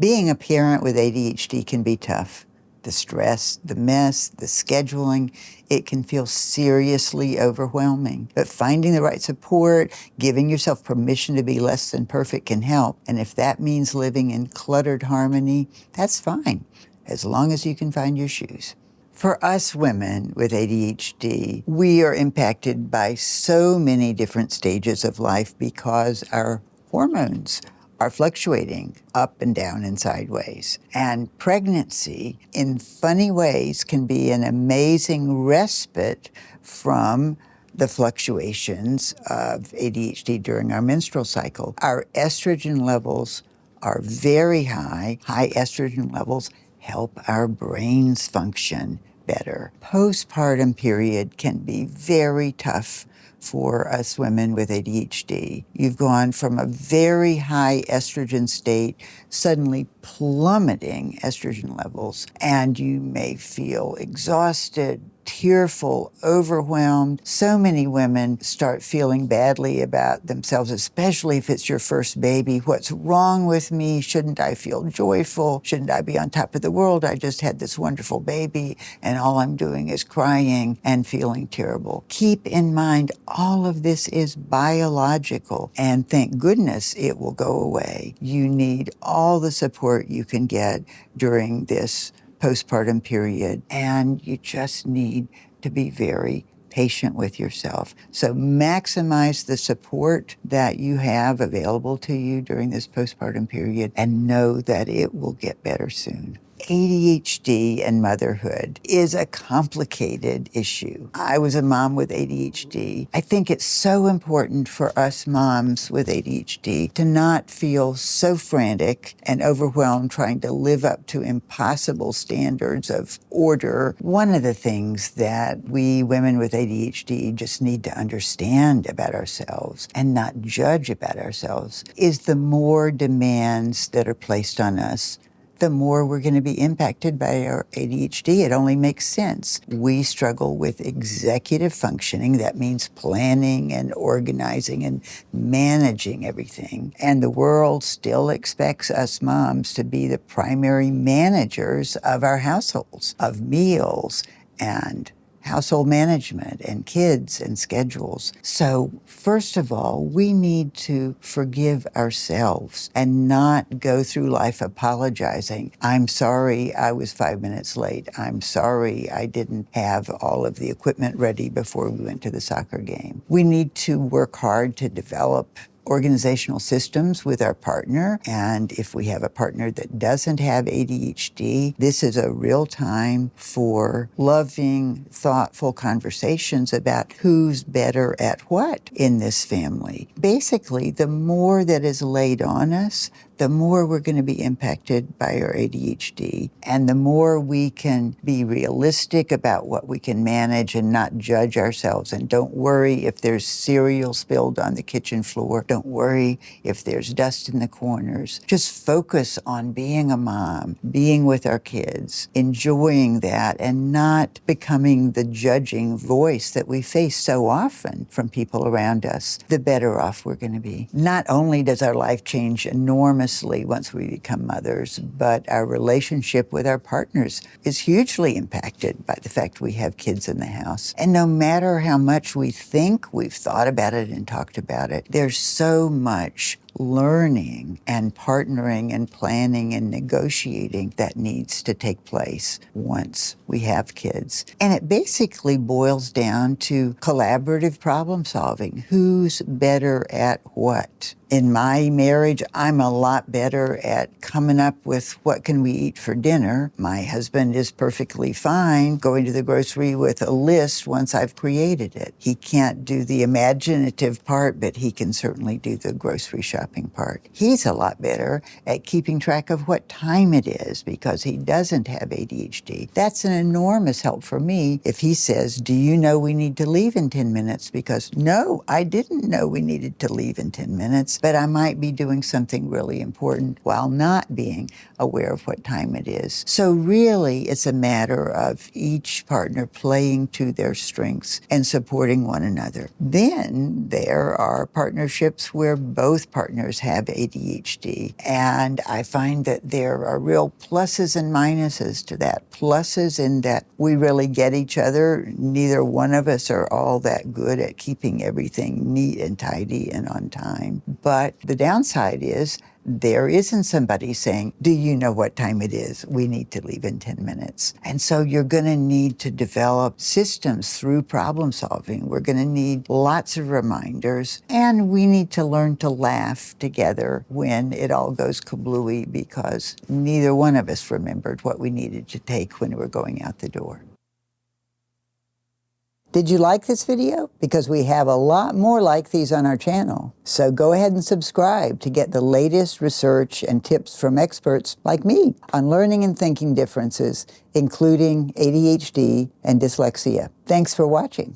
Being a parent with ADHD can be tough. The stress, the mess, the scheduling, it can feel seriously overwhelming. But finding the right support, giving yourself permission to be less than perfect can help. And if that means living in cluttered harmony, that's fine, as long as you can find your shoes. For us women with ADHD, we are impacted by so many different stages of life because our hormones are fluctuating up and down and sideways. And pregnancy, in funny ways, can be an amazing respite from the fluctuations of ADHD during our menstrual cycle. Our estrogen levels are very high. High estrogen levels help our brains function better. Postpartum period can be very tough for us women with ADHD. You've gone from a very high estrogen state, suddenly plummeting estrogen levels, and you may feel exhausted, tearful, overwhelmed. So many women start feeling badly about themselves, especially if it's your first baby. What's wrong with me? Shouldn't I feel joyful? Shouldn't I be on top of the world? I just had this wonderful baby and all I'm doing is crying and feeling terrible. Keep in mind, all of this is biological, and thank goodness it will go away. You need all the support you can get during this postpartum period, and you just need to be very patient with yourself. So maximize the support that you have available to you during this postpartum period and know that it will get better soon. ADHD and motherhood is a complicated issue. I was a mom with ADHD. I think it's so important for us moms with ADHD to not feel so frantic and overwhelmed trying to live up to impossible standards of order. One of the things that we women with ADHD just need to understand about ourselves and not judge about ourselves is the more demands that are placed on us, the more we're going to be impacted by our ADHD. It only makes sense. We struggle with executive functioning. That means planning and organizing and managing everything. And the world still expects us moms to be the primary managers of our households, of meals and household management and kids and schedules. So first of all, we need to forgive ourselves and not go through life apologizing. I'm sorry I was 5 minutes late. I'm sorry I didn't have all of the equipment ready before we went to the soccer game. We need to work hard to develop organizational systems with our partner. And if we have a partner that doesn't have ADHD, this is a real time for loving, thoughtful conversations about who's better at what in this family. Basically, the more that is laid on us, the more we're going to be impacted by our ADHD, and the more we can be realistic about what we can manage and not judge ourselves. And don't worry if there's cereal spilled on the kitchen floor. Don't worry if there's dust in the corners. Just focus on being a mom, being with our kids, enjoying that, and not becoming the judging voice that we face so often from people around us. The better off we're going to be. Not only does our life change enormously once we become mothers, but our relationship with our partners is hugely impacted by the fact we have kids in the house. And no matter how much we think we've thought about it and talked about it, there's so much learning and partnering and planning and negotiating that needs to take place once we have kids. And it basically boils down to collaborative problem solving. Who's better at what? In my marriage, I'm a lot better at coming up with what can we eat for dinner. My husband is perfectly fine going to the grocery with a list once I've created it. He can't do the imaginative part, but he can certainly do the grocery shopping part. He's a lot better at keeping track of what time it is because he doesn't have ADHD. That's an enormous help for me if he says, do you know we need to leave in 10 minutes? Because no, I didn't know we needed to leave in 10 minutes. But I might be doing something really important while not being aware of what time it is. So really, it's a matter of each partner playing to their strengths and supporting one another. Then there are partnerships where both partners partners have ADHD. And I find that there are real pluses and minuses to that. Pluses in that we really get each other. Neither one of us are all that good at keeping everything neat and tidy and on time. But the downside is there isn't somebody saying, do you know what time it is? We need to leave in 10 minutes. And so you're going to need to develop systems through problem solving. We're going to need lots of reminders, and we need to learn to laugh together when it all goes kablooey because neither one of us remembered what we needed to take when we were going out the door. Did you like this video? Because we have a lot more like these on our channel. So go ahead and subscribe to get the latest research and tips from experts like me on learning and thinking differences, including ADHD and dyslexia. Thanks for watching.